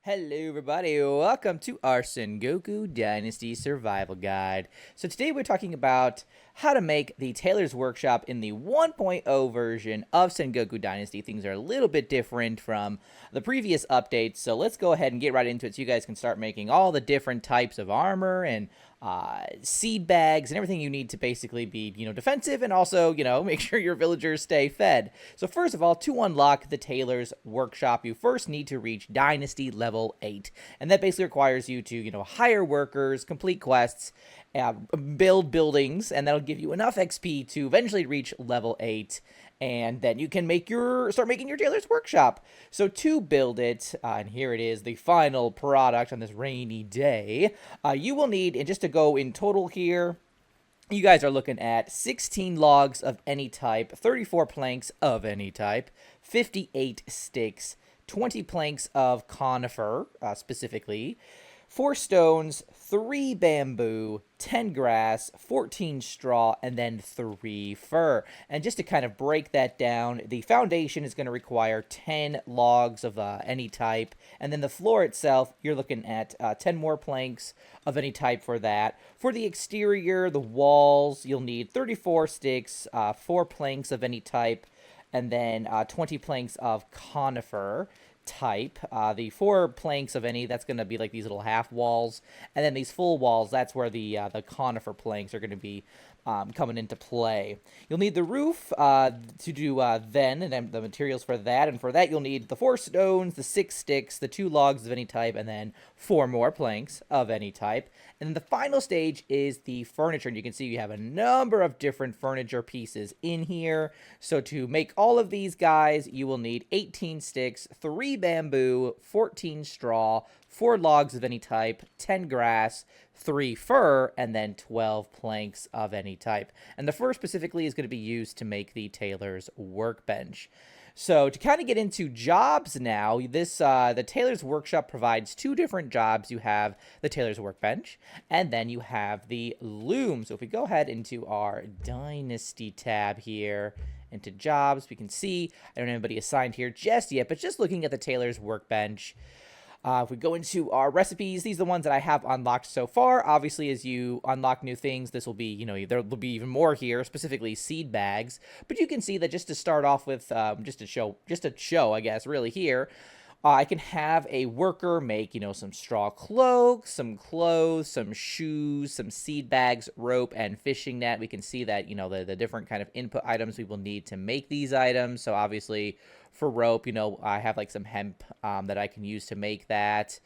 Hello everybody, welcome to our Sengoku Dynasty Survival Guide. So today we're talking about how to make the Tailor's Workshop in the 1.0 version of Sengoku Dynasty. Things are a little bit different from the previous updates, so let's go ahead and get right into it so you guys can start making all the different types of armor and seed bags and everything you need to basically be, defensive and also, make sure your villagers stay fed. So first of all, to unlock the Tailor's Workshop, you first need to reach Dynasty level 8. And that basically requires you to, hire workers, complete quests, build buildings, and that'll give you enough XP to eventually reach level 8. And then you can start making your Tailor's Workshop. So to build it, and here it is, the final product on this rainy day, you will need, and just to go in total here, you guys are looking at 16 logs of any type, 34 planks of any type, 58 sticks, 20 planks of conifer, specifically, 4 stones, 3 bamboo, 10 grass, 14 straw, and then 3 fir. And just to kind of break that down, the foundation is going to require 10 logs of any type. And then the floor itself, you're looking at 10 more planks of any type for that. For the exterior, the walls, you'll need 34 sticks, 4 planks of any type, and then 20 planks of conifer type. The 4 planks of any, that's going to be like these little half walls, and then these full walls, that's where the conifer planks are going to be coming into play. You'll need the roof to do then, and then the materials for that, and for that you'll need the 4 stones, the 6 sticks, the 2 logs of any type, and then 4 more planks of any type. And then the final stage is the furniture, and you can see you have a number of different furniture pieces in here. So to make all of these guys, you will need 18 sticks, 3 bamboo, 14 straw, 4 logs of any type, 10 grass, 3 fir, and then 12 planks of any type. And the fir specifically is going to be used to make the Tailor's Workbench. So to kind of get into jobs now, the Tailor's Workshop provides 2 different jobs. You have the Tailor's Workbench, and then you have the loom. So if we go ahead into our Dynasty tab here, into jobs, we can see I don't have anybody assigned here just yet, but just looking at the Tailor's Workbench, if we go into our recipes, these are the ones that I have unlocked so far. Obviously, as you unlock new things, this will be, there will be even more here, specifically seed bags. But you can see that just to start off with, just to show, I guess, really here, I can have a worker make, some straw cloaks, some clothes, some shoes, some seed bags, rope, and fishing net. We can see that, the different kind of input items we will need to make these items. So obviously for rope, I have like some hemp that I can use to make that.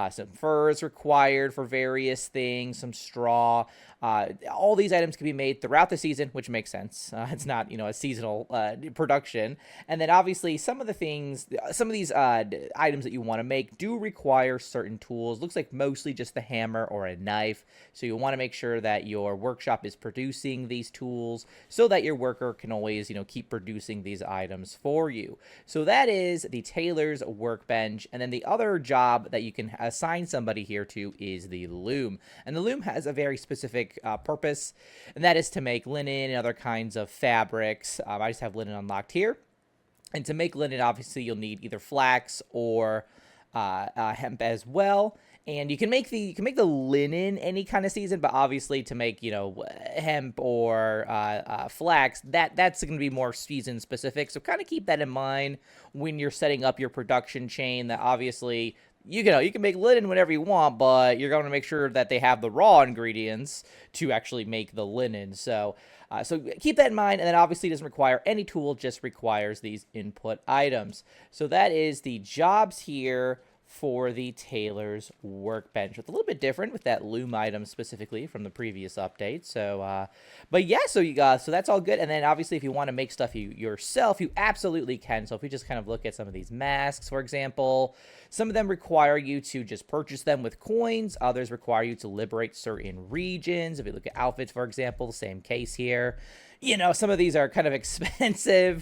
Some fur is required for various things, some straw. All these items can be made throughout the season, which makes sense. It's not, a seasonal production. And then obviously some of these items that you want to make do require certain tools. Looks like mostly just the hammer or a knife. So you want to make sure that your workshop is producing these tools so that your worker can always, keep producing these items for you. So that is the Tailor's Workbench. And then the other job that you can assign somebody here to is the loom. And the loom has a very specific purpose, and that is to make linen and other kinds of fabrics. I just have linen unlocked here. And to make linen, obviously, you'll need either flax or hemp as well. And you can make the linen any kind of season, but obviously to make, hemp or flax, that's going to be more season specific. So kind of keep that in mind when you're setting up your production chain, that obviously you can make linen whenever you want, but you're going to make sure that they have the raw ingredients to actually make the linen. So keep that in mind, and then obviously it doesn't require any tool, just requires these input items. So that is the jobs here for the Tailor's Workbench. It's a little bit different with that loom item specifically from the previous update. So, but yeah, so that's all good. And then obviously if you want to make stuff yourself, you absolutely can. So if we just kind of look at some of these masks, for example, some of them require you to just purchase them with coins. Others require you to liberate certain regions. If you look at outfits, for example, same case here. Some of these are kind of expensive,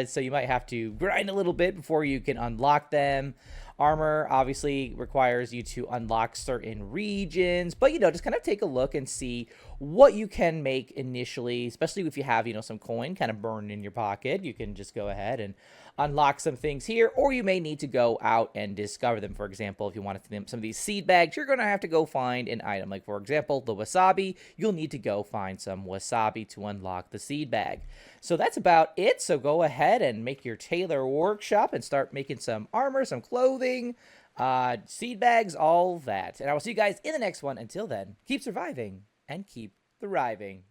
so you might have to grind a little bit before you can unlock them. Armor obviously requires you to unlock certain regions, but just kind of take a look and see what you can make initially, especially if you have some coin kind of burned in your pocket. You can just go ahead and unlock some things here, or you may need to go out and discover them. For example, if you want some of these seed bags, you're going to have to go find an item. Like, for example, the wasabi, you'll need to go find some wasabi to unlock the seed bag. So that's about it. So go ahead and make your tailor workshop and start making some armor, some clothing, seed bags, all that. And I will see you guys in the next one. Until then, keep surviving and keep thriving.